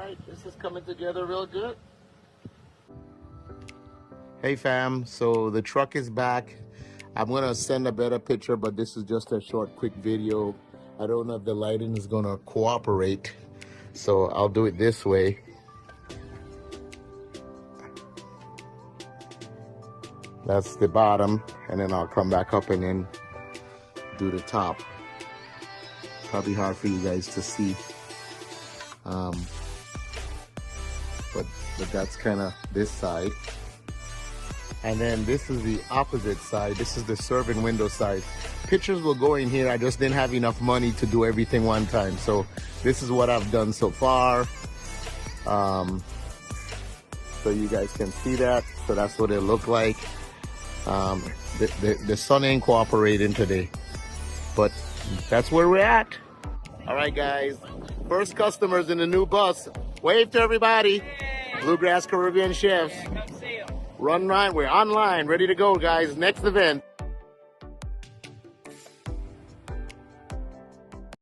right, this is coming together real good. Hey fam, so the truck is back. I'm gonna send a better picture, but this is just a short quick video. I don't know if the lighting is gonna cooperate, so I'll do it this way. That's the bottom, and then I'll come back up and then do the top. Probably hard for you guys to see, but that's kind of this side. And then this is the opposite side. This is the serving window side. Pictures will go in here. I just didn't have enough money to do everything one time. So this is what I've done so far. So you guys can see that. So that's what it looked like. The sun ain't cooperating today, but that's where we're at. All right, guys. First customers in the new bus. Wave to everybody. Bluegrass Caribbean Chefs. Run right. We're online, ready to go, guys. Next event.